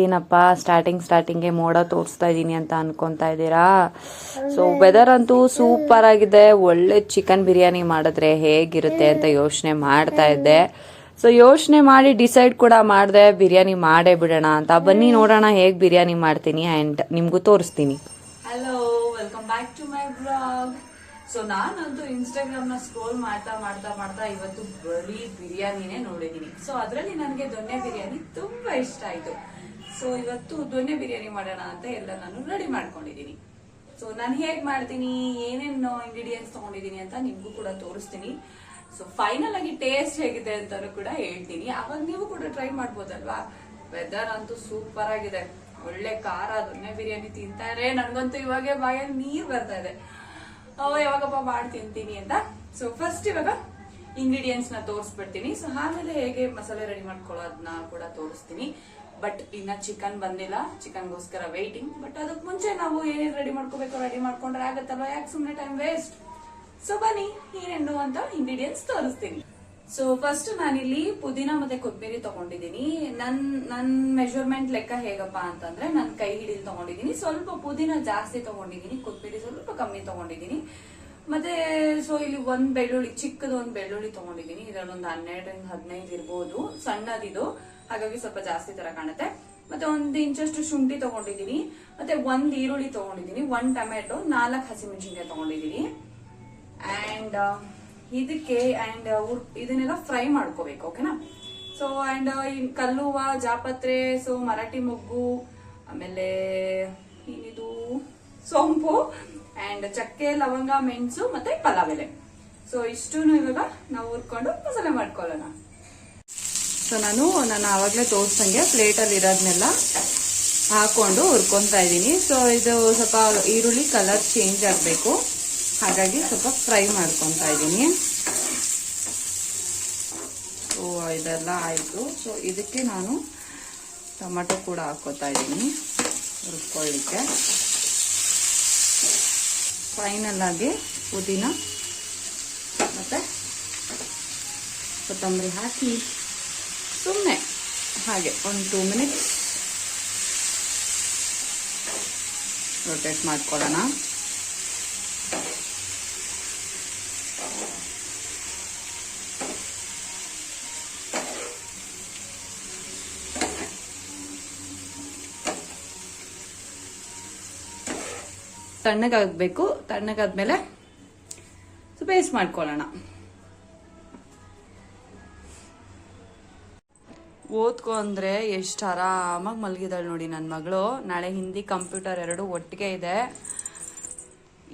ಏನಪ್ಪ ಸ್ಟಾರ್ಟಿಂಗ್ಗೆ ಮೋಡ ತೋರಿಸ್ತಾ ಇದ್ದೀನಿ ಅಂತ ಅನ್ಕೊಂತಾ ಇದ್ದೀರಾ. ಸೊ ವೆದರ್ ಅಂತೂ ಸೂಪರ್ ಆಗಿದೆ. ಒಳ್ಳೆ ಚಿಕನ್ ಬಿರಿಯಾನಿ ಮಾಡಿದ್ರೆ ಹೇಗಿರುತ್ತೆ ಅಂತ ಯೋಚನೆ ಮಾಡ್ತಾ ಇದ್ದೆ. ಸೊ ಯೋಚನೆ ಮಾಡಿ ಡಿಸೈಡ್ ಕೂಡ ಮಾಡಿದೆ ಬಿರಿಯಾನಿ ಮಾಡೇ ಬಿಡೋಣ ಅಂತ. ಬನ್ನಿ ನೋಡೋಣ ಹೇಗ್ ಬಿರಿಯಾನಿ ಮಾಡ್ತೀನಿ ಅಂಡ್ ನಿಮ್ಗೂ ತೋರಿಸ್ತೀನಿ. Hello, welcome back to my blog. So ನಾನಂತೂ ಇನ್ಸ್ಟಾಗ್ರಾಮ್ ನ ಸ್ಕ್ರೋಲ್ ಮಾಡ್ತಾ ಇವತ್ತು ಬರೀ ಬಿರಿಯಾನಿನೇ ನೋಡಿದೀನಿ. ಸೊ ಅದರಲ್ಲಿ ನನಗೆ ದೊನ್ನೆ ಬಿರಿಯಾನಿ ತುಂಬಾ ಇಷ್ಟ ಆಯ್ತು. ಸೊ ಇವತ್ತು ದೊನ್ನೆ ಬಿರಿಯಾನಿ ಮಾಡೋಣ ಅಂತ ಎಲ್ಲ ನಾನು ರೆಡಿ ಮಾಡ್ಕೊಂಡಿದೀನಿ. ಸೊ ನಾನು ಹೇಗ್ ಮಾಡ್ತೀನಿ, ಏನೇನು ಇಂಗ್ರೀಡಿಯೆಂಟ್ಸ್ ತಗೊಂಡಿದೀನಿ ಅಂತ ನಿಮ್ಗೂ ಕೂಡ ತೋರಿಸ್ತೀನಿ. ಸೊ ಫೈನಲ್ ಆಗಿ ಟೇಸ್ಟ್ ಹೇಗಿದೆ ಅಂತಾನು ಕೂಡ ಹೇಳ್ತೀನಿ. ಅವಾಗ ನೀವು ಕೂಡ ಟ್ರೈ ಮಾಡ್ಬೋದಲ್ವಾ. ವೆದರ್ ಅಂತೂ ಸೂಪರ್ ಆಗಿದೆ. ಒಳ್ಳೆ ಖಾರ ದೊನ್ನೆ ಬಿರಿಯಾನಿ ತಿಂತಾರೆ. ನನ್ಗಂತೂ ಇವಾಗ ಬಾಯಲ್ಲಿ ನೀರ್ ಬರ್ತಾ ಇದೆ. ಯಾವಾಗಪ್ಪ ಮಾಡಿ ತಿಂತೀನಿ ಅಂತ. ಸೊ ಫಸ್ಟ್ ಇವಾಗ ಇಂಗ್ರೀಡಿಯೆಂಟ್ಸ್ ನ ತೋರಿಸ್ಬಿಡ್ತೀನಿ. ಸೊ ಆಮೇಲೆ ಹೇಗೆ ಮಸಾಲೆ ರೆಡಿ ಮಾಡ್ಕೊಳ್ಳೋದನ್ನ ಕೂಡ ತೋರಿಸ್ತೀನಿ. ಬಟ್ ಇನ್ನ ಚಿಕನ್ ಬಂದಿಲ್ಲ, ಚಿಕನ್ಗೋಸ್ಕರ ವೇಟಿಂಗ್. ಬಟ್ ಅದಕ್ ಮುಂಚೆ ನಾವು ಏನೇನ್ ರೆಡಿ ಮಾಡ್ಕೋಬೇಕು ರೆಡಿ ಮಾಡ್ಕೊಂಡ್ರೆ ಆಗತ್ತಲ್ವಾ, ಯಾಕೆ ಸುಮ್ನೆ ಟೈಮ್ ವೇಸ್ಟ್. ಸೊ ಬನ್ನಿ ಏನೇನು ಅಂತ ಇಂಗ್ರೀಡಿಯೆಂಟ್ಸ್ ತೋರಿಸ್ತೀನಿ. ಸೊ ಫಸ್ಟ್ ನಾನಿಲ್ಲಿ ಪುದೀನ ಮತ್ತೆ ಕೊತ್ತಂಬರಿ ತಗೊಂಡಿದ್ದೀನಿ. ನನ್ ಮೆಜರ್ಮೆಂಟ್ ಲೆಕ್ಕ ಹೇಗಪ್ಪ ಅಂತಂದ್ರೆ ನನ್ ಕೈ ಹಿಡಿದು ತಗೊಂಡಿದ್ದೀನಿ. ಸ್ವಲ್ಪ ಪುದೀನ ಜಾಸ್ತಿ ತಗೊಂಡಿದ್ದೀನಿ, ಕೊತ್ತಂಬರಿ ಸ್ವಲ್ಪ ಕಮ್ಮಿ ತಗೊಂಡಿದ್ದೀನಿ. ಮತ್ತೆ ಸೊ ಇಲ್ಲಿ ಒಂದ್ ಬೆಳ್ಳುಳ್ಳಿ, ಚಿಕ್ಕದ ಒಂದ್ ಬೆಳ್ಳುಳ್ಳಿ ತಗೊಂಡಿದ್ದೀನಿ. ಇದ್ರಲ್ಲೊಂದು 12-15 ಇರ್ಬೋದು, ಸಣ್ಣದಿದು, ಹಾಗಾಗಿ ಸ್ವಲ್ಪ ಜಾಸ್ತಿ ತರ ಕಾಣುತ್ತೆ. ಮತ್ತೆ 1 ಇಂಚಷ್ಟು ಶುಂಠಿ ತಗೊಂಡಿದ್ದೀನಿ. ಮತ್ತೆ 1 ಈರುಳ್ಳಿ ತಗೊಂಡಿದ್ದೀನಿ, 1 ಟೊಮೆಟೊ, 4 ಹಸಿಮೆಣಸಿನಕಾಯಿ ತಗೊಂಡಿದ್ದೀನಿ. ಅಂಡ್ ಇದಕ್ಕೆ ಇದನ್ನೆಲ್ಲ ಫ್ರೈ ಮಾಡ್ಕೋಬೇಕು, ಓಕೆನಾ. ಸೊ ಅಂಡ್ ಕಲ್ಲುವ, ಜಾಪತ್ರೆ, ಸೊ ಮರಾಠಿ ಮೊಗ್ಗು, ಆಮೇಲೆ ಏನಿದು ಸೋಂಪು, ಅಂಡ್ ಚಕ್ಕೆ, ಲವಂಗ, ಮೆಣಸು ಮತ್ತೆ ಪಲಾವ್ ಎಲೆ. ಸೊ ಇಷ್ಟು ಇವಾಗ ನಾವು ಹುರ್ಕೊಂಡು ಮಸಾಲೆ ಮಾಡ್ಕೊಳ್ಳೋಣ. ಸೊ ನಾನು ಆವಾಗಲೇ ತೋರಿಸಂಗೆ ಪ್ಲೇಟ್ ಅಲ್ಲಿ ಇರೋದನ್ನೆಲ್ಲ ಹಾಕೊಂಡು ಹುರ್ಕೊಂತಾ ಇದ್ದೀನಿ. ಸೊ ಇದು ಸ್ವಲ್ಪ ಈರುಳ್ಳಿ ಕಲರ್ ಚೇಂಜ್ ಆಗಬೇಕು, ಹಾಗಾಗಿ ಸ್ವಲ್ಪ ಫ್ರೈ ಮಾಡ್ಕೊತಾ ಇದ್ದೀನಿ. ಸೊ ಇದೆಲ್ಲ ಆಯಿತು. ಸೊ ಇದಕ್ಕೆ ನಾನು ಟೊಮೆಟೊ ಕೂಡ ಹಾಕೋತಾ ಇದ್ದೀನಿ ಹುರ್ಕೊಳ್ಳಿಕ್ಕೆ. ಫೈನಲ್ ಆಗಿ ಪುದೀನ ಮತ್ತೆ ಕೊತ್ತಂಬರಿ ಹಾಕಿ ಸುಮ್ಮನೆ ಹಾಗೆ ಒಂದು 2 ಮಿನಿಟ್ಸ್ ರೊಟೇಟ್ ಮಾಡ್ಕೊಳ್ಳೋಣ. ತಣ್ಣಗಾಗಬೇಕು. ತಣ್ಣಗಾದ್ಮೇಲೆ ಪೇಸ್ಟ್ ಮಾಡ್ಕೊಳ್ಳೋಣ. ಓದ್ಕೊ ಅಂದ್ರೆ ಎಷ್ಟು ಆರಾಮಾಗಿ ಮಲಗಿದಾಳೆ ನೋಡಿ ನನ್ನ ಮಗಳು. ನಾಳೆ ಹಿಂದಿ, ಕಂಪ್ಯೂಟರ್ 2 ಒಟ್ಟಿಗೆ ಇದೆ.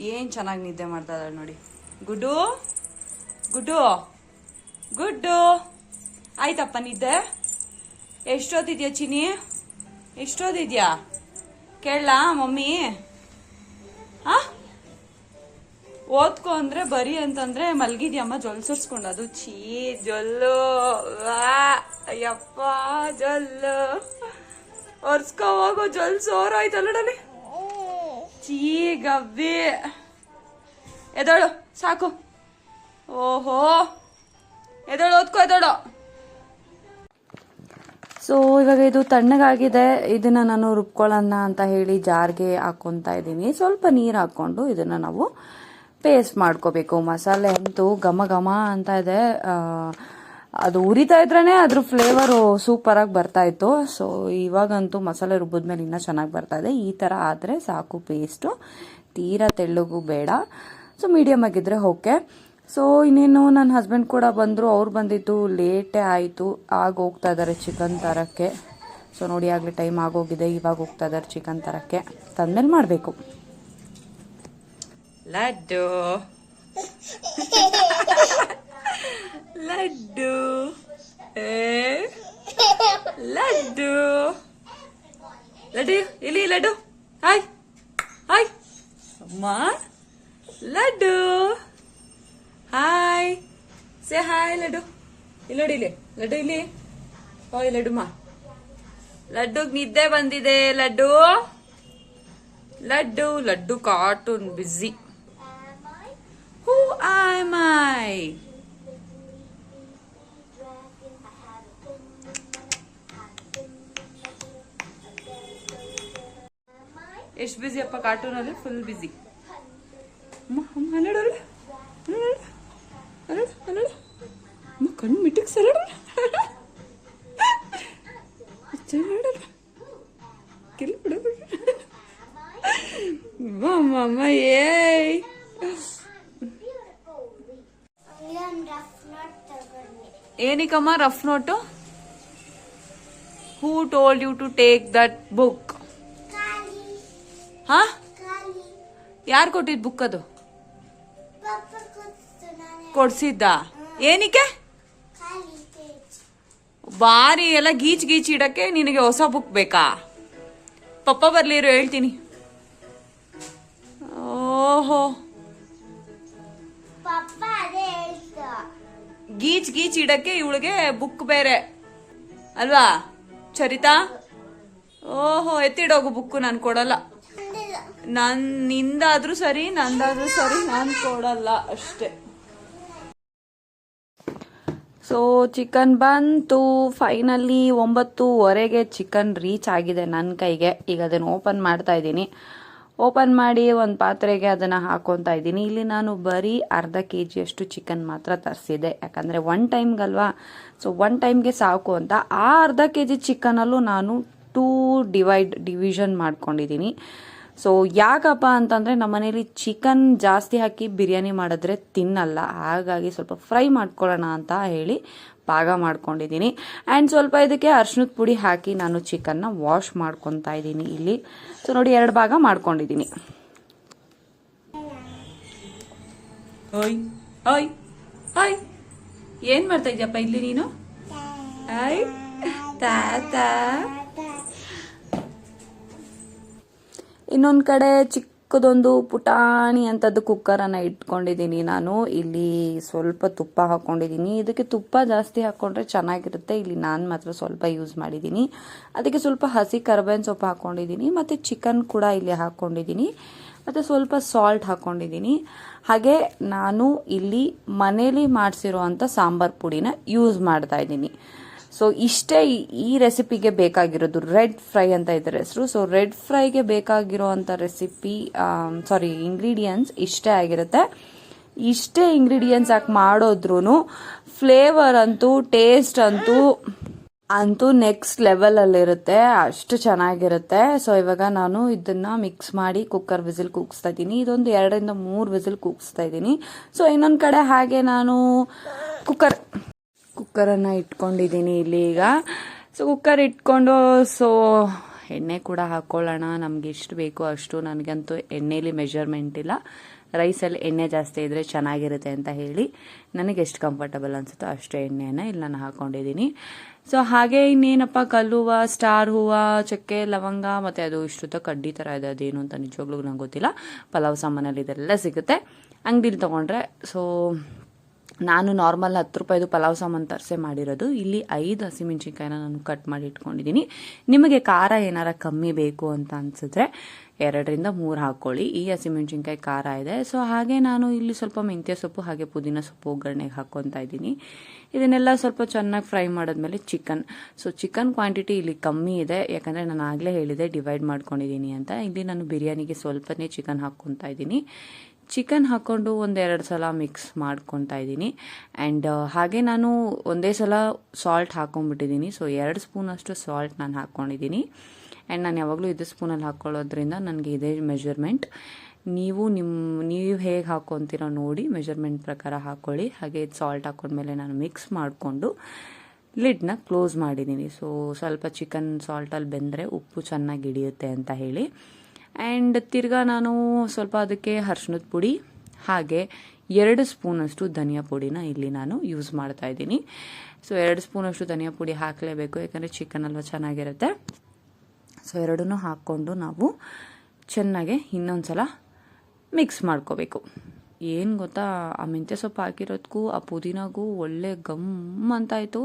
ಏನ್ ಚೆನ್ನಾಗಿ ನಿದ್ದೆ ಮಾಡ್ತಾ ಇದ್ದಾಳೆ ನೋಡಿ. ಗುಡ್ಡು ಗುಡ್ಡು ಗುಡ್ಡು ಆಯ್ತಪ್ಪ ನಿದ್ದೆ. ಎಷ್ಟೊತ್ತಿದ್ಯಾ ಚಿನಿ, ಎಷ್ಟೊತ್ತಿದ್ಯಾ ಕೇಳಲಾ ಮಮ್ಮಿ? ಓದ್ಕೊ ಅಂದ್ರೆ ಬರಿ ಅಂತಂದ್ರೆ ಮಲ್ಗಿದ್ಯಮ್ಮ ಜೊಲ್ ಸುರ್ಸ್ಕೊಂಡು. ಅದು ಚೀ ಜೊಲ್ಲು, ಅಯ್ಯಪ್ಪ ಜೊಲ್ಲು ಒರ್ಸ್ಕೊ ಹೋಗು. ಜೊಲ್ ಸೋರೋಯ್ತಲ್ಲಡಲಿ, ಚೀ ಗಬ್ಬಿ. ಎದೋಳು ಸಾಕು. ಓಹೋ ಎದೋಳು, ಓದ್ಕೊ ಎದೋಳು. ಸೊ ಇವಾಗ ಇದು ತಣ್ಣಗಾಗಿದೆ. ಇದನ್ನ ನಾನು ರುಬ್ಕೊಳ್ಳೋಣ ಅಂತ ಹೇಳಿ ಜಾರ್ಗೆ ಹಾಕೊತಾ ಇದ್ದೀನಿ. ಸ್ವಲ್ಪ ನೀರು ಹಾಕೊಂಡು ಇದನ್ನ ನಾವು ಪೇಸ್ಟ್ ಮಾಡ್ಕೋಬೇಕು. ಮಸಾಲೆ ಅಂತೂ ಘಮ ಘಮ ಅಂತ ಇದೆ. ಅದು ಉರಿತಾ ಇದ್ರೇನೆ ಅದ್ರ ಫ್ಲೇವರು ಸೂಪರ್ ಆಗಿ ಬರ್ತಾ ಇತ್ತು. ಸೊ ಇವಾಗಂತೂ ಮಸಾಲೆ ರುಬ್ಬಿದ್ಮೇಲೆ ಇನ್ನೂ ಚೆನ್ನಾಗಿ ಬರ್ತಾ ಇದೆ. ಈ ತರ ಆದ್ರೆ ಸಾಕು ಪೇಸ್ಟು, ತೀರಾ ತೆಳ್ಳಗೂ ಬೇಡ. ಸೊ ಮೀಡಿಯಮ್ ಆಗಿದ್ರೆ ಓಕೆ. ಸೊ ಇನ್ನೇನು ನನ್ನ ಹಸ್ಬೆಂಡ್ ಕೂಡ ಬಂದರು. ಅವ್ರು ಬಂದಿದ್ದು ಲೇಟೇ ಆಯಿತು. ಆಗ ಹೋಗ್ತಾ ಇದ್ದಾರೆ ಚಿಕನ್ ತರಕ್ಕೆ. ಸೊ ನೋಡಿ ಆಗಲೇ ಟೈಮ್ ಆಗೋಗಿದೆ. ಇವಾಗ ಹೋಗ್ತಾ ಇದ್ದಾರೆ ಚಿಕನ್ ತರಕ್ಕೆ. ತಂದ್ಮೇಲೆ ಮಾಡಬೇಕು. ಲಡ್ಡು ಲಡ್ಡು ಲಡ್ಡು ಲಡ್ಡು ಇಲ್ಲಿ ಲಡ್ಡು. ಹಾಯ್ ಹಾಯ್ ಅಮ್ಮ laddu. Hi say hi laddu. ಇಲ್ಲಿ ನೋಡಿ, ಇಲ್ಲಿ ಲಡ್ಡು, ಇಲ್ಲಿ ಹೋಯ್ ಲಡ್ಡುಮ್ಮ. ಲಡ್ಡುಗ್ ನಿದ್ದೆ ಬಂದಿದೆ. Laddu Laddu Laddu cartoon busy. Who am I? ಎಷ್ಟು ಬ್ಯುಸಿ ಅಪ್ಪ ಕಾರ್ಟೂನಲ್ಲಿ, ಫುಲ್ ಬ್ಯುಸಿ. ಹನ್ನೆರಡು ಕಣ್ಣು ಮಿಟ್ಟಿಗೆ ಸರಡ ಅಮ್ಮ ಏಯ್ ಏನಕ್ಕಮ್ಮ rough note? Who told you to take that book? ಹಾ, ಯಾರು ಕೊಟ್ಟಿದ್ ಬುಕ್? ಅದು ಕೊಡ್ಸಿದ್ದ? ಏನಕ್ಕೆ? ಬಾರಿ ಎಲ್ಲ ಗೀಚ್ ಗೀಚ್ ಇಡಕ್ಕೆ ನಿನಗೆ ಹೊಸ ಬುಕ್ ಬೇಕಾ? ಪಪ್ಪ ಬರ್ಲಿರು ಹೇಳ್ತೀನಿ. ಓಹೋ, ಗೀಚ್ ಗೀಚ್ ಇಡಕ್ಕೆ ಇವಳಿಗೆ ಬುಕ್ ಬೇರೆ ಅಲ್ವಾ ಚರಿತಾ? ಓಹೋ, ಎತ್ತಿಡೋಗು ಬುಕ್, ನಾನು ಕೊಡಲ್ಲ. ನಿಂದಾದ್ರೂ ಸರಿ ನಂದಾದ್ರೂ ಸರಿ, ನಾನು ಕೊಡಲ್ಲ ಅಷ್ಟೇ. ಸೊ ಚಿಕನ್ ಬಂತು ಫೈನಲಿ. 9:30ಗೆ ಚಿಕನ್ ರೀಚ್ ಆಗಿದೆ ನನ್ನ ಕೈಗೆ. ಈಗ ಅದನ್ನು ಓಪನ್ ಮಾಡ್ತಾ ಇದ್ದೀನಿ. ಓಪನ್ ಮಾಡಿ ಒಂದು ಪಾತ್ರೆಗೆ ಅದನ್ನು ಹಾಕೊತಾ ಇದ್ದೀನಿ. ಇಲ್ಲಿ ನಾನು ಬರೀ ಅರ್ಧ kg ಅಷ್ಟು ಚಿಕನ್ ಮಾತ್ರ ತರಿಸಿದೆ, ಯಾಕಂದರೆ ಒನ್ ಟೈಮ್ಗಲ್ವಾ. ಸೊ ಒನ್ ಟೈಮ್ಗೆ ಸಾಕು ಅಂತ ಆ ಅರ್ಧ kg ಚಿಕನಲ್ಲೂ ನಾನು 2 ಡಿವಿಷನ್ ಮಾಡ್ಕೊಂಡಿದ್ದೀನಿ. ಸೊ ಯಾಕಪ್ಪ ಅಂತಂದರೆ ನಮ್ಮನೇಲಿ ಚಿಕನ್ ಜಾಸ್ತಿ ಹಾಕಿ ಬಿರಿಯಾನಿ ಮಾಡಿದ್ರೆ ತಿನ್ನಲ್ಲ, ಹಾಗಾಗಿ ಸ್ವಲ್ಪ ಫ್ರೈ ಮಾಡ್ಕೊಳ್ಳೋಣ ಅಂತ ಹೇಳಿ ಭಾಗ ಮಾಡ್ಕೊಂಡಿದ್ದೀನಿ. ಆ್ಯಂಡ್ ಸ್ವಲ್ಪ ಇದಕ್ಕೆ ಅರ್ಶಿನದ ಪುಡಿ ಹಾಕಿ ನಾನು ಚಿಕನ್ನ ವಾಶ್ ಮಾಡ್ಕೊತಾ ಇದ್ದೀನಿ ಇಲ್ಲಿ. ಸೊ ನೋಡಿ, 2 ಭಾಗ ಮಾಡ್ಕೊಂಡಿದ್ದೀನಿ. ಓಯ್ ಓಯ್ ಓಯ್, ಏನು ಮಾಡ್ತಾ ಇದೆಯಪ್ಪ ಇಲ್ಲಿ ನೀನು? ಆಯ್ ತಾತಾ. ಇನ್ನೊಂದು ಕಡೆ ಚಿಕ್ಕದೊಂದು ಪುಟಾಣಿ ಅಂತದ್ದು ಕುಕ್ಕರನ್ನು ಇಟ್ಕೊಂಡಿದ್ದೀನಿ ನಾನು. ಇಲ್ಲಿ ಸ್ವಲ್ಪ ತುಪ್ಪ ಹಾಕ್ಕೊಂಡಿದ್ದೀನಿ. ಇದಕ್ಕೆ ತುಪ್ಪ ಜಾಸ್ತಿ ಹಾಕ್ಕೊಂಡ್ರೆ ಚೆನ್ನಾಗಿರುತ್ತೆ. ಇಲ್ಲಿ ನಾನು ಮಾತ್ರ ಸ್ವಲ್ಪ ಯೂಸ್ ಮಾಡಿದ್ದೀನಿ. ಅದಕ್ಕೆ ಸ್ವಲ್ಪ ಹಸಿ ಕರಿಬೇವಿನ ಸೊಪ್ಪು ಹಾಕ್ಕೊಂಡಿದ್ದೀನಿ, ಮತ್ತು ಚಿಕನ್ ಕೂಡ ಇಲ್ಲಿ ಹಾಕ್ಕೊಂಡಿದ್ದೀನಿ, ಮತ್ತು ಸ್ವಲ್ಪ ಸಾಲ್ಟ್ ಹಾಕ್ಕೊಂಡಿದ್ದೀನಿ. ಹಾಗೆ ನಾನು ಇಲ್ಲಿ ಮನೇಲಿ ಮಾಡಿಸಿರುವಂಥ ಸಾಂಬಾರ್ ಪುಡಿನ ಯೂಸ್ ಮಾಡ್ತಾ ಇದ್ದೀನಿ. ಸೊ ಇಷ್ಟೇ ಈ ರೆಸಿಪಿಗೆ ಬೇಕಾಗಿರೋದು. ರೆಡ್ ಫ್ರೈ ಅಂತ ಇದ್ದಾರೆ ಹೆಸರು. ಸೊ ರೆಡ್ ಫ್ರೈಗೆ ಬೇಕಾಗಿರೋವಂಥ ಇಂಗ್ರೀಡಿಯೆಂಟ್ಸ್ ಇಷ್ಟೇ ಆಗಿರುತ್ತೆ. ಇಷ್ಟೇ ಇಂಗ್ರೀಡಿಯೆಂಟ್ಸ್ ಹಾಕಿ ಮಾಡೋದ್ರೂ ಫ್ಲೇವರ್ ಅಂತೂ, ಟೇಸ್ಟ್ ಅಂತೂ ನೆಕ್ಸ್ಟ್ ಲೆವೆಲಲ್ಲಿರುತ್ತೆ, ಅಷ್ಟು ಚೆನ್ನಾಗಿರುತ್ತೆ. ಸೊ ಇವಾಗ ನಾನು ಇದನ್ನು ಮಿಕ್ಸ್ ಮಾಡಿ ಕುಕ್ಕರ್ ವಿಸಿಲ್ ಕೂಗಿಸ್ತಾ ಇದ್ದೀನಿ. ಇದೊಂದು 2 ರಿಂದ 3 ವಿಸಿಲ್ ಕೂಗಿಸ್ತಾ ಇದ್ದೀನಿ. ಸೊ ಇನ್ನೊಂದು ಕಡೆ ಹಾಗೆ ನಾನು ಕುಕ್ಕರನ್ನು ಇಟ್ಕೊಂಡಿದ್ದೀನಿ ಇಲ್ಲಿ ಈಗ. ಸೊ ಕುಕ್ಕರ್ ಇಟ್ಕೊಂಡು ಎಣ್ಣೆ ಕೂಡ ಹಾಕ್ಕೊಳ್ಳೋಣ. ನಮಗೆ ಎಷ್ಟು ಬೇಕೋ ಅಷ್ಟು. ನನಗಂತೂ ಎಣ್ಣೆಲಿ ಮೆಜರ್ಮೆಂಟ್ ಇಲ್ಲ, ರೈಸಲ್ಲಿ ಎಣ್ಣೆ ಜಾಸ್ತಿ ಇದ್ದರೆ ಚೆನ್ನಾಗಿರುತ್ತೆ ಅಂತ ಹೇಳಿ ನನಗೆ ಎಷ್ಟು ಕಂಫರ್ಟಬಲ್ ಅನಿಸುತ್ತೋ ಅಷ್ಟು ಎಣ್ಣೆಯನ್ನು ಇಲ್ಲಿ ನಾನು ಹಾಕ್ಕೊಂಡಿದ್ದೀನಿ. ಸೊ ಹಾಗೆ ಇನ್ನೇನಪ್ಪ, ಕಲ್ಲುವ, ಸ್ಟಾರ್ ಹೂವು, ಚಕ್ಕೆ, ಲವಂಗ, ಮತ್ತು ಅದು ಇಷ್ಟುತ್ತ ಕಡ್ಡಿ ಥರ ಇದೆ, ಅದೇನು ಅಂತ ನಿಜವಾಗ್ಲೂ ನಂಗೆ ಗೊತ್ತಿಲ್ಲ. ಪಲಾವ್ ಸಾಮಾನಲ್ಲಿ ಇದೆಲ್ಲ ಸಿಗುತ್ತೆ ಅಂಗಡಿಲಿ ತೊಗೊಂಡ್ರೆ. ಸೊ ನಾನು ನಾರ್ಮಲ್ 10 ರೂಪಾಯಿದು ಪಲಾವ್ ಸಾಮಾನು ತರಿಸೇ ಮಾಡಿರೋದು. ಇಲ್ಲಿ 5 ಹಸಿಮೆಣ್ಸಿನ್ಕಾಯಿನ ನಾನು ಕಟ್ ಮಾಡಿ ಇಟ್ಕೊಂಡಿದ್ದೀನಿ. ನಿಮಗೆ ಖಾರ ಏನಾರ ಕಮ್ಮಿ ಬೇಕು ಅಂತ ಅನಿಸಿದ್ರೆ 2 ರಿಂದ 3 ಹಾಕ್ಕೊಳ್ಳಿ. ಈ ಹಸಿಮೆಣ್ಸಿನ್ಕಾಯಿ ಖಾರ ಇದೆ. ಸೊ ಹಾಗೆ ನಾನು ಇಲ್ಲಿ ಸ್ವಲ್ಪ ಮೆಂತ್ಯ ಸೊಪ್ಪು ಹಾಗೆ ಪುದೀನ ಸೊಪ್ಪು ಒಗ್ಗರಣೆಗೆ ಹಾಕ್ಕೊತಾ ಇದ್ದೀನಿ. ಇದನ್ನೆಲ್ಲ ಸ್ವಲ್ಪ ಚೆನ್ನಾಗಿ ಫ್ರೈ ಮಾಡಿದ್ಮೇಲೆ ಚಿಕನ್ ಕ್ವಾಂಟಿಟಿ ಇಲ್ಲಿ ಕಮ್ಮಿ ಇದೆ, ಯಾಕಂದರೆ ನಾನು ಆಗಲೇ ಹೇಳಿದೆ ಡಿವೈಡ್ ಮಾಡ್ಕೊಂಡಿದ್ದೀನಿ ಅಂತ. ಇಲ್ಲಿ ನಾನು ಬಿರಿಯಾನಿಗೆ ಸ್ವಲ್ಪನೇ ಚಿಕನ್ ಹಾಕ್ಕೊತಾ ಇದ್ದೀನಿ. ಚಿಕನ್ ಹಾಕ್ಕೊಂಡು 1-2 ಸಲ ಮಿಕ್ಸ್ ಮಾಡ್ಕೊತಾ ಇದ್ದೀನಿ. ಆ್ಯಂಡ್ ಹಾಗೆ ನಾನು ಒಂದೇ ಸಲ ಸಾಲ್ಟ್ ಹಾಕ್ಕೊಂಡ್ಬಿಟ್ಟಿದ್ದೀನಿ. ಸೊ 2 ಸ್ಪೂನಷ್ಟು ಸಾಲ್ಟ್ ನಾನು ಹಾಕ್ಕೊಂಡಿದ್ದೀನಿ. ಆ್ಯಂಡ್ ನಾನು ಯಾವಾಗಲೂ ಇದೇ ಸ್ಪೂನಲ್ಲಿ ಹಾಕ್ಕೊಳ್ಳೋದ್ರಿಂದ ನನಗೆ ಇದೇ ಮೆಜರ್ಮೆಂಟ್. ನೀವು ಹೇಗೆ ಹಾಕ್ಕೊತೀರೋ ನೋಡಿ ಮೆಜರ್ಮೆಂಟ್ ಪ್ರಕಾರ ಹಾಕ್ಕೊಳ್ಳಿ. ಹಾಗೆ ಸಾಲ್ಟ್ ಹಾಕ್ಕೊಂಡ್ಮೇಲೆ ನಾನು ಮಿಕ್ಸ್ ಮಾಡಿಕೊಂಡು ಲಿಡ್ನ ಕ್ಲೋಸ್ ಮಾಡಿದ್ದೀನಿ. ಸೊ ಸ್ವಲ್ಪ ಚಿಕನ್ ಸಾಲ್ಟಲ್ಲಿ ಬೆಂದರೆ ಉಪ್ಪು ಚೆನ್ನಾಗಿ ಹಿಡಿಯುತ್ತೆ ಅಂತ ಹೇಳಿ. ಆ್ಯಂಡ್ ತಿರ್ಗಾ ನಾನು ಸ್ವಲ್ಪ ಅದಕ್ಕೆ ಅರಿಶಿಣದ ಪುಡಿ ಹಾಗೆ 2 ಸ್ಪೂನಷ್ಟು ಧನಿಯಾ ಪುಡಿನ ಇಲ್ಲಿ ನಾನು ಯೂಸ್ ಮಾಡ್ತಾ ಇದ್ದೀನಿ. ಸೊ 2 ಸ್ಪೂನಷ್ಟು ಧನಿಯಾ ಪುಡಿ ಹಾಕಲೇಬೇಕು, ಯಾಕಂದರೆ ಚಿಕನ್ ಅಲ್ವಾ ಚೆನ್ನಾಗಿರುತ್ತೆ. ಸೊ 2 ಹಾಕ್ಕೊಂಡು ನಾವು ಚೆನ್ನಾಗೆ ಇನ್ನೊಂದು ಸಲ ಮಿಕ್ಸ್ ಮಾಡ್ಕೋಬೇಕು. ಏನು ಗೊತ್ತಾ, ಆ ಮೆಂತ್ಯ ಸೊಪ್ಪು ಹಾಕಿರೋದಕ್ಕೂ ಆ ಪುದೀನಾಗೂ ಒಳ್ಳೆ ಗಮ್ ಅಂತಾಯಿತು.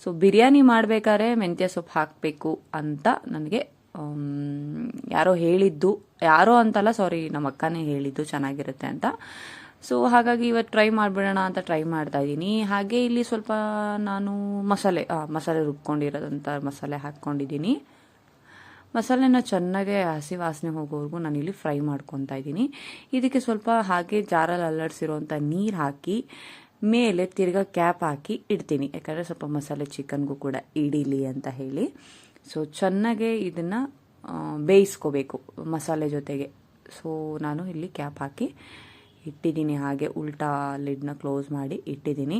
ಸೊ ಬಿರಿಯಾನಿ ಮಾಡಬೇಕಾದ್ರೆ ಮೆಂತ್ಯ ಸೊಪ್ಪು ಹಾಕಬೇಕು ಅಂತ ನನಗೆ ಯಾರೋ ಅಂತಲ್ಲ, ನಮ್ಮ ಅಕ್ಕನೇ ಹೇಳಿದ್ದು ಚೆನ್ನಾಗಿರುತ್ತೆ ಅಂತ. ಸೊ ಹಾಗಾಗಿ ಇವತ್ತು ಟ್ರೈ ಮಾಡಿಬಿಡೋಣ ಅಂತ ಟ್ರೈ ಮಾಡ್ತಾ ಇದ್ದೀನಿ. ಹಾಗೆ ಇಲ್ಲಿ ಸ್ವಲ್ಪ ನಾನು ಮಸಾಲೆ ರುಬ್ಕೊಂಡಿರೋದಂಥ ಮಸಾಲೆ ಹಾಕ್ಕೊಂಡಿದ್ದೀನಿ. ಮಸಾಲೆನ ಚೆನ್ನಾಗೆ ಹಸಿ ವಾಸನೆ ಹೋಗೋವರೆಗೂ ನಾನಿಲ್ಲಿ ಫ್ರೈ ಮಾಡ್ಕೊತಾ ಇದ್ದೀನಿ. ಇದಕ್ಕೆ ಸ್ವಲ್ಪ ಹಾಗೆ ಜಾರಲ್ಲಿ ಅಲ್ಲಾಡಿಸಿರೋಂಥ ನೀರು ಹಾಕಿ ಮೇಲೆ ತಿರ್ಗಾ ಕ್ಯಾಪ್ ಹಾಕಿ ಇಡ್ತೀನಿ, ಯಾಕಂದರೆ ಸ್ವಲ್ಪ ಮಸಾಲೆ ಚಿಕನ್ಗೂ ಕೂಡ ಹಿಡೀಲಿ ಅಂತ ಹೇಳಿ. ಸೊ ಚೆನ್ನಾಗೆ ಇದನ್ನು ಬೇಯಿಸ್ಕೋಬೇಕು ಮಸಾಲೆ ಜೊತೆಗೆ. ಸೊ ನಾನು ಇಲ್ಲಿ ಕ್ಯಾಪ್ ಹಾಕಿ ಇಟ್ಟಿದ್ದೀನಿ, ಹಾಗೆ ಉಲ್ಟಾ ಲಿಡ್ನ ಕ್ಲೋಸ್ ಮಾಡಿ ಇಟ್ಟಿದ್ದೀನಿ.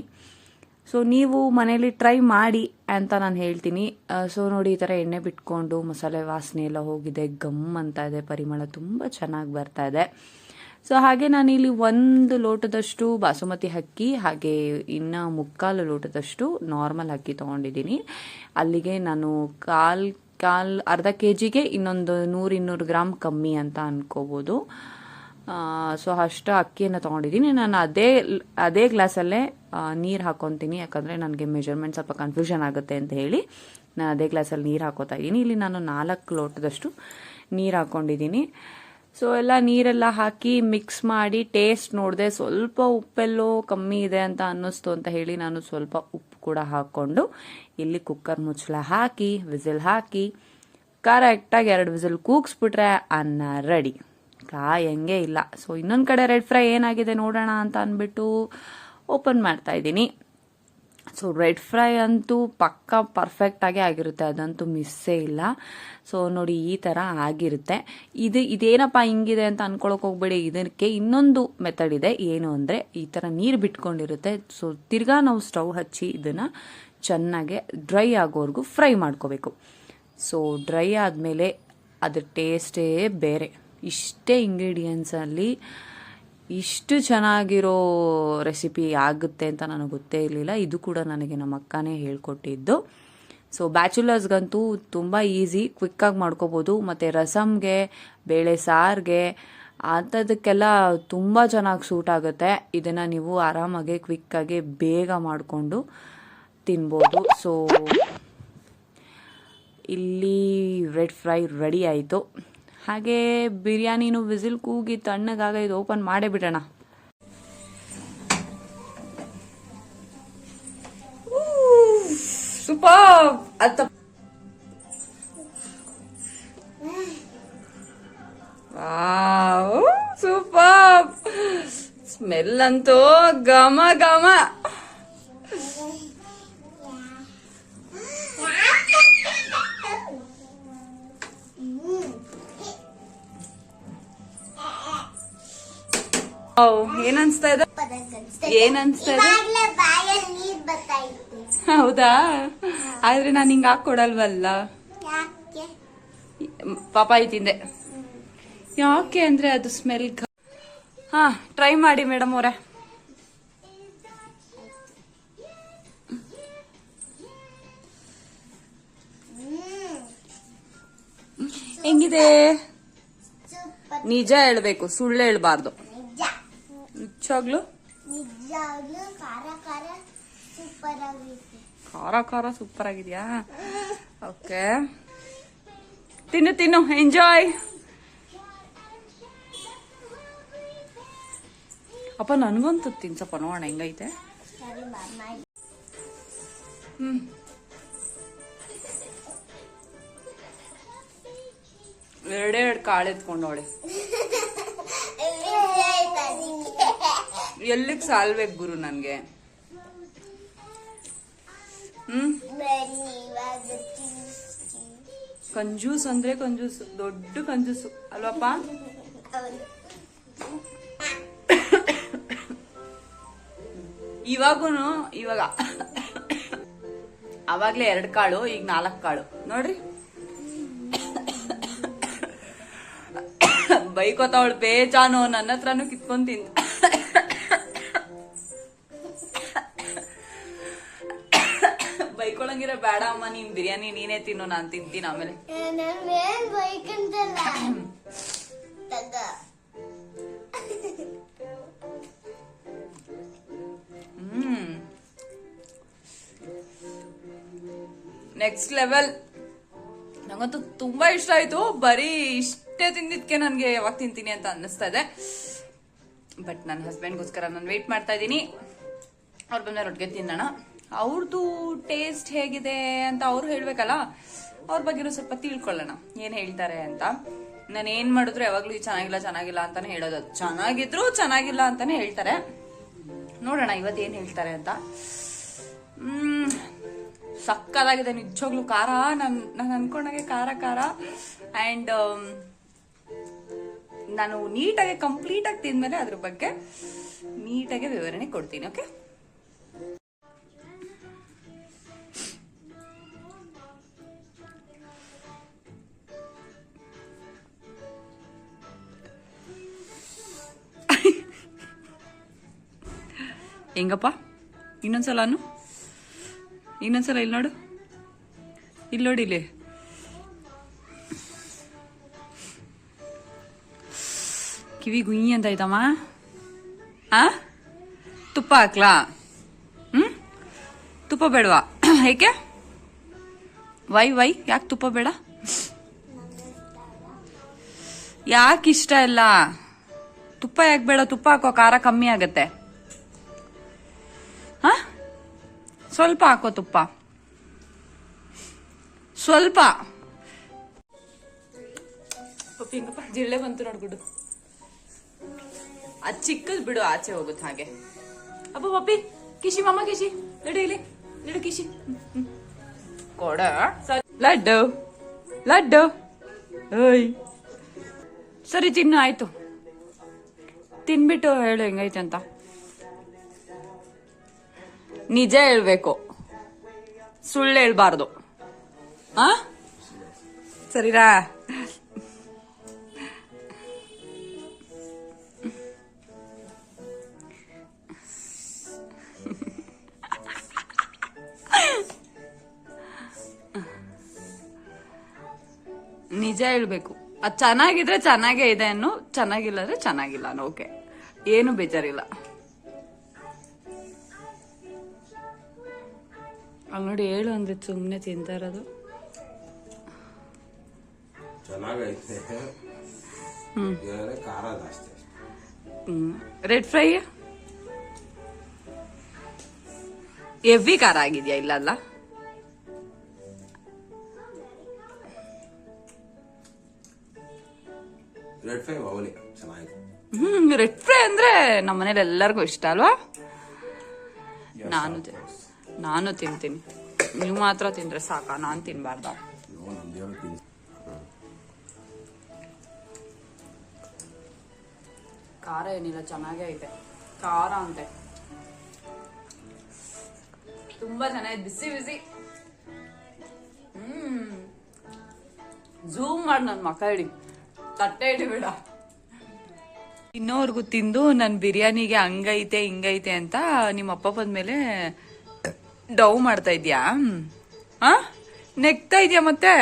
ಸೊ ನೀವು ಮನೇಲಿ ಟ್ರೈ ಮಾಡಿ ಅಂತ ನಾನು ಹೇಳ್ತೀನಿ. ಸೊ ನೋಡಿ, ಈ ಥರ ಎಣ್ಣೆ ಬಿಟ್ಕೊಂಡು ಮಸಾಲೆ ವಾಸನೆ ಎಲ್ಲ ಹೋಗಿದೆ, ಗಮ್ ಅಂತ ಇದೆ, ಪರಿಮಳ ತುಂಬ ಚೆನ್ನಾಗಿ ಬರ್ತಾ ಇದೆ. ಸೊ ಹಾಗೆ ನಾನಿಲ್ಲಿ 1 ಲೋಟದಷ್ಟು ಬಾಸುಮತಿ ಅಕ್ಕಿ, ಹಾಗೆ ಇನ್ನು 3/4 ಲೋಟದಷ್ಟು ನಾರ್ಮಲ್ ಅಕ್ಕಿ ತೊಗೊಂಡಿದ್ದೀನಿ. ಅಲ್ಲಿಗೆ ನಾನು ಅರ್ಧ ಕೆಜಿಗೆ ಇನ್ನೊಂದು 100-200 ಗ್ರಾಮ್ ಕಮ್ಮಿ ಅಂತ ಅನ್ಕೋಬೋದು. ಸೊ ಅಷ್ಟು ಅಕ್ಕಿಯನ್ನು ತೊಗೊಂಡಿದ್ದೀನಿ. ನಾನು ಅದೇ ಗ್ಲಾಸಲ್ಲೇ ನೀರು ಹಾಕೊತೀನಿ, ಯಾಕಂದರೆ ನನಗೆ ಮೆಜರ್ಮೆಂಟ್ ಸ್ವಲ್ಪ ಕನ್ಫ್ಯೂಷನ್ ಆಗುತ್ತೆ ಅಂತ ಹೇಳಿ ನಾನು ಅದೇ ಗ್ಲಾಸಲ್ಲಿ ನೀರು ಹಾಕೋತಾ ಇದ್ದೀನಿ. ಇಲ್ಲಿ ನಾನು 4 ಲೋಟದಷ್ಟು ನೀರು ಹಾಕ್ಕೊಂಡಿದ್ದೀನಿ. ಸೊ ಎಲ್ಲ ನೀರೆಲ್ಲ ಹಾಕಿ ಮಿಕ್ಸ್ ಮಾಡಿ ಟೇಸ್ಟ್ ನೋಡಿದೆ, ಸ್ವಲ್ಪ ಉಪ್ಪೆಲ್ಲೋ ಕಮ್ಮಿ ಇದೆ ಅಂತ ಅನ್ನಿಸ್ತು ಅಂತ ಹೇಳಿ ನಾನು ಸ್ವಲ್ಪ ಉಪ್ಪು ಕೂಡ ಹಾಕ್ಕೊಂಡು ಇಲ್ಲಿ ಕುಕ್ಕರ್ ಮುಚ್ಚಳ ಹಾಕಿ ವಿಸಿಲ್ ಹಾಕಿ ಕರೆಕ್ಟಾಗಿ 2 ವಿಸಿಲ್ ಕೂಗಿಸ್ಬಿಟ್ರೆ ಅನ್ನ ರೆಡಿ, ಕಾಯಂಗೆ ಇಲ್ಲ. ಸೊ ಇನ್ನೊಂದು ಕಡೆ ರೆಡ್ ಫ್ರೈ ಏನಾಗಿದೆ ನೋಡೋಣ ಅಂತ ಅಂದ್ಬಿಟ್ಟು ಓಪನ್ ಮಾಡ್ತಾ ಇದ್ದೀನಿ. ಸೊ ರೆಡ್ ಫ್ರೈ ಅಂತೂ ಪಕ್ಕಾ ಪರ್ಫೆಕ್ಟಾಗಿ ಆಗಿರುತ್ತೆ, ಅದಂತೂ ಮಿಸ್ಸೇ ಇಲ್ಲ. ಸೊ ನೋಡಿ, ಈ ಥರ ಆಗಿರುತ್ತೆ. ಇದೇನಪ್ಪ ಹಿಂಗಿದೆ ಅಂತ ಅನ್ಕೊಳಕ್ಕೆ ಹೋಗ್ಬೇಡಿ. ಇದಕ್ಕೆ ಇನ್ನೊಂದು ಮೆಥಡ್ ಇದೆ. ಏನು ಅಂದರೆ, ಈ ಥರ ನೀರು ಬಿಟ್ಕೊಂಡಿರುತ್ತೆ. ಸೊ ತಿರ್ಗಾ ನಾವು ಸ್ಟವ್ ಹಚ್ಚಿ ಇದನ್ನು ಚೆನ್ನಾಗೆ ಡ್ರೈ ಆಗೋವರೆಗೂ ಫ್ರೈ ಮಾಡ್ಕೋಬೇಕು. ಸೊ ಡ್ರೈ ಆದಮೇಲೆ ಅದ್ರ ಟೇಸ್ಟೇ ಬೇರೆ. ಇಷ್ಟೇ ಇಂಗ್ರೀಡಿಯೆಂಟ್ಸಲ್ಲಿ ಇಷ್ಟು ಚೆನ್ನಾಗಿರೋ ರೆಸಿಪಿ ಆಗುತ್ತೆ ಅಂತ ನನಗೆ ಗೊತ್ತೇ ಇರಲಿಲ್ಲ. ಇದು ಕೂಡ ನನಗೆ ನಮ್ಮ ಅಕ್ಕನೇ ಹೇಳ್ಕೊಟ್ಟಿದ್ದು. ಸೊ ಬ್ಯಾಚುಲರ್ಸ್ಗಂತೂ ತುಂಬ ಈಸಿ, ಕ್ವಿಕ್ಕಾಗಿ ಮಾಡ್ಕೋಬೋದು. ಮತ್ತು ರಸಮ್ಗೆ, ಬೇಳೆ ಸಾರಿಗೆ ಅಂಥದಕ್ಕೆಲ್ಲ ತುಂಬ ಚೆನ್ನಾಗಿ ಸೂಟ್ ಆಗುತ್ತೆ. ಇದನ್ನು ನೀವು ಆರಾಮಾಗಿ ಕ್ವಿಕ್ಕಾಗಿ ಬೇಗ ಮಾಡಿಕೊಂಡು ತಿನ್ಬೋದು. ಸೊ ಇಲ್ಲಿ ರೆಡ್ ಫ್ರೈ ರೆಡಿ ಆಯಿತು. ಹಾಗೆ ಬಿರಿಯಾನಿನೂ ವಿಸಿಲ್ ಕೂಗಿ ತಣ್ಣಗಾಗ ಇದು ಓಪನ್ ಮಾಡೇ ಬಿಡೋಣ. ಸೂಪರ್ ಅತ್ತ ಸೂಪರ್ ಸ್ಮೆಲ್ ಅಂತೂ ಘಮ ಘಮ. ಏನನ್ಸ್ತಾ ಇದೆ? ಹೌದಾ? ಆದ್ರೆ ನಾನು ಹಿಂಗ ಹಾಕೊಡಲ್ವಲ್ಲ, ಪಾಪಾಯಿ ತಿಂದೆ. ಯಾಕೆ ಅಂದ್ರೆ ಅದು ಸ್ಮೆಲ್. ಹಾ, ಟ್ರೈ ಮಾಡಿ ಮೇಡಮ್ ಅವರೇ. ಹೆಂಗಿದೆ? ನಿಜ ಹೇಳ್ಬೇಕು, ಸುಳ್ಳು ಹೇಳ್ಬಾರ್ದು. ನಿಜವಾಗ್ಲು ಖಾರ ಸೂಪರ್ ಆಗಿದ್ಯಾ? ಓಕೆ, ತಿನ್ನು ಎಂಜಾಯ್. ಅಪ್ಪ ನನ್ಗಂತೂ ತಿನ್ಸಪ್ಪ, ನೋಡೋಣ ಹೆಂಗೈತೆ. ಎರಡೇ ಕಾಳು ಎತ್ಕೊಂಡವಳೆ. ಎಲ್ಲಿಗ್ ಸಾಲ್ಬೇಕು ಗುರು ನನ್ಗೆ? ಕಂಜೂಸ್ ಅಂದ್ರೆ ಕಂಜೂಸ್, ದೊಡ್ಡ ಕಂಜೂಸು ಅಲ್ವಪ್ಪ? ಇವಾಗ ಅವಾಗ್ಲೇ 2 ಕಾಳು, ಈಗ 4 ಕಾಳು ನೋಡ್ರಿ. ಬೈಕೋತಾವಳು ಬೇಜಾನು, ನನ್ನ ಹತ್ರನು ಕಿತ್ಕೊಂಡ್ ತಿಂತ. ಬೈಕೊಳಂಗಿರ ಬೇಡ ಅಮ್ಮ, ನೀನ್ ಬಿರಿಯಾನಿ ನೀನೇ ತಿನ್ನು, ನಾನ್ ತಿಂತೀನಿ ಆಮೇಲೆ. Next level. ನಂಗಂತೂ ತುಂಬಾ ಇಷ್ಟ ಆಯ್ತು. ಬರೀ ಇಷ್ಟೇ ತಿಂದಿದ್ಕೆ ನನ್ಗೆ ಯಾವಾಗ ತಿಂತೀನಿ ಅಂತ ಅನ್ನಿಸ್ತಾ ಇದೆ. ಬಟ್ ನನ್ನ ಹಸ್ಬೆಂಡ್ಗೋಸ್ಕರ ನಾನು ವೇಟ್ ಮಾಡ್ತಾ ಇದ್ದೀನಿ. ಅವ್ರು ಬಂದ್ರೆ ಒಟ್ಟಿಗೆ ತಿನ್ನೋಣ. ಅವ್ರದ್ದು ಟೇಸ್ಟ್ ಹೇಗಿದೆ ಅಂತ ಅವ್ರು ಹೇಳ್ಬೇಕಲ್ಲ. ಅವ್ರ ಬಗ್ಗೆ ಸ್ವಲ್ಪ ತಿಳ್ಕೊಳ್ಳೋಣ ಏನ್ ಹೇಳ್ತಾರೆ ಅಂತ. ನಾನು ಏನ್ ಮಾಡಿದ್ರು ಯಾವಾಗ್ಲೂ ಚೆನ್ನಾಗಿಲ್ಲ ಅಂತಾನೆ ಹೇಳೋದು. ಚೆನ್ನಾಗಿದ್ರು ಚೆನ್ನಾಗಿಲ್ಲ ಅಂತಾನೆ ಹೇಳ್ತಾರೆ. ನೋಡೋಣ ಇವತ್ತು ಏನ್ ಹೇಳ್ತಾರೆ ಅಂತ. ಸಕ್ಕದಾಗಿದೆ ನಿಜವಾಗ್ಲೂ ಖಾರ. ನಾನು ಅನ್ಕೊಂಡಾಗೆ ಖಾರ ಅಂಡ್ ನಾನು ನೀಟಾಗಿ ಕಂಪ್ಲೀಟ್ ಆಗಿ ತಿಂದ್ಮೇಲೆ ಅದ್ರ ಬಗ್ಗೆ ನೀಟಾಗಿ ವಿವರಣೆ ಕೊಡ್ತೀನಿ. ಓಕೆ, ಹೆಂಗಪ್ಪ? ಇನ್ನೊಂದ್ಸಲ ಇಲ್ಲಿ ನೋಡು, ಇಲ್ಲಿ ಕಿವಿ ಗುಯಿ ಅಂತ ಆಯ್ತಮ್ಮ. ತುಪ್ಪ ಹಾಕ್ಲಾ? ತುಪ್ಪ ಬೇಡವಾ? ಏಕೆ? ವೈ ಯಾಕೆ ತುಪ್ಪ ಬೇಡ? ಯಾಕೆ ಇಷ್ಟ ಇಲ್ಲ? ತುಪ್ಪ ಯಾಕೆ ಬೇಡ? ತುಪ್ಪ ಹಾಕೋ, ಖಾರ ಕಮ್ಮಿ ಆಗತ್ತೆ. ಸ್ವಲ್ಪ ಹಾಕೋ ತುಪ್ಪ, ಸ್ವಲ್ಪ. ಹಿಂಗಪ್ಪ ಜಿರಳೆ ಬಂತು ನೋಡ್ಬಿಡು. ಅದ್ ಚಿಕ್ಕದ್ ಬಿಡು, ಆಚೆ ಹೋಗುತ್ತೆ ಹಾಗೆ. ಅಪ್ಪ ಪಪ್ಪಿ ಕಿಶಿ, ಮಮ್ಮ ಕಿಶಿ, ನಡು ಕಿಶಿ ಕೊಡ. ಲಡ್ಡು ಓಯ್ ಸರಿ ತಿನ್ನು, ಆಯ್ತು. ತಿನ್ಬಿಟ್ಟು ಹೇಳು ಹೆಂಗೈತೆ ಅಂತ. ನಿಜ ಹೇಳ್ಬೇಕು, ಸುಳ್ಳು ಹೇಳ್ಬಾರ್ದು. ಸರಿರಾ? ನಿಜ ಹೇಳ್ಬೇಕು. ಅದು ಚೆನ್ನಾಗಿದ್ರೆ ಚೆನ್ನಾಗೇ ಇದೆ ಅನ್ನು, ಚೆನ್ನಾಗಿಲ್ಲದ್ರೆ ಚೆನ್ನಾಗಿಲ್ಲ ಅನ್ನೋ. ಓಕೆ, ಏನು ಬೇಜಾರಿಲ್ಲ. ಅಲ್ಲಿ ನೋಡಿ, ಹೇಳು ಅಂದ್ರೆ ಸುಮ್ಮನೆ ತಿಂತಾ ಇರೋದು. ರೆಡ್ ಫ್ರೈ ಎವ್ವಿ ಖಾರ ಆಗಿದ್ಯಾ? ಇಲ್ಲ ಅಲ್ಲ, ರೆಡ್ ಫ್ರೈ ಅಂದ್ರೆ ನಮ್ಮ ಮನೇಲಿ ಎಲ್ಲರಿಗೂ ಇಷ್ಟ ಅಲ್ವಾ? ನಾನು ತಿಂತೀನಿ. ನೀವು ಮಾತ್ರ ತಿಂದ್ರೆ ಸಾಕ, ನಾನು ತಿನ್ಬಾರ್ದ? ಖಾರ ಏನಿಲ್ಲ, ಚೆನ್ನಾಗೇ ಐತೆ. ಖಾರ ಅಂತೆ ತುಂಬಾ ಚೆನ್ನಾಗಿ ಬಿಸಿ. ಝೂಮ್ ಮಾಡಿ ನನ್ ಮಕ್ಕ ಹಿಡಿ, ತಟ್ಟೆ ಹಿಡಿಬೇಡ. ಇನ್ನೋರ್ಗು ತಿಂದು ನನ್ ಬಿರಿಯಾನಿಗೆ ಹಂಗೈತೆ ಹಿಂಗೈತೆ ಅಂತ ನಿಮ್ಮ ಅಪ್ಪ ಬಂದ್ಮೇಲೆ ಡೌ ಮಾಡ್ತಾ ಇದ್ಯಾ? ನೆಗ್ತಾ ಇದ್ಯಾ? ಮತ್ತೆ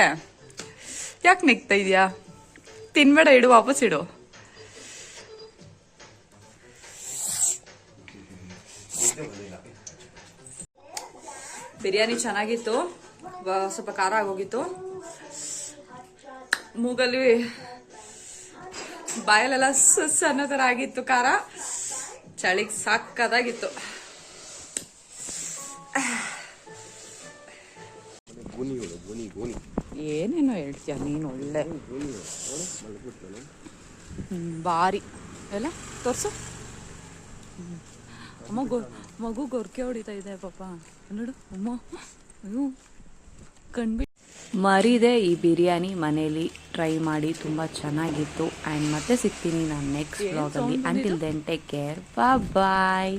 ಯಾಕೆ ನೆಗ್ತಾ ಇದ್ಯಾ? ತಿನ್ಬೇಡ, ಇಡು, ವಾಪಸ್ ಇಡು. ಬಿರಿಯಾನಿ ಚೆನ್ನಾಗಿತ್ತು, ಸ್ವಲ್ಪ ಖಾರ ಆಗೋಗಿತ್ತು. ಮೂಗಲ್ಲಿ ಬಾಯಲ್ಲೆಲ್ಲ ಸುಸ್ ಅನ್ನೋ ತರ ಆಗಿತ್ತು ಖಾರ. ಚಳಿಗೆ ಸಾಕದಾಗಿತ್ತು. ಏನೇನೋ ಹೇಳ್ತೀಯ ನೀನು, ಒಳ್ಳೆ ಬಾರಿ ಎಲ್ಲ ತೋರ್ಸು. ಮಗು ಗೊರ್ಕೆ ಹೊಡಿತಾ ಇದೆ ಪಾಪ, ನೋಡು ಅಮ್ಮ. ಅಯ್ಯೋ ಕಣ್ಬಿಟ್ಟು ಮರಿದೆ. ಈ ಬಿರಿಯಾನಿ ಮನೇಲಿ ಟ್ರೈ ಮಾಡಿ, ತುಂಬ ಚೆನ್ನಾಗಿತ್ತು. ಆ್ಯಂಡ್ ಮತ್ತೆ ಸಿಗ್ತೀನಿ ನಾನು ನೆಕ್ಸ್ಟ್ ವ್ಲಾಗಲ್ಲಿ. ಅಂಟಿಲ್ ದೆನ್ ಟೇಕ್ ಕೇರ್, ಬಾಯ್.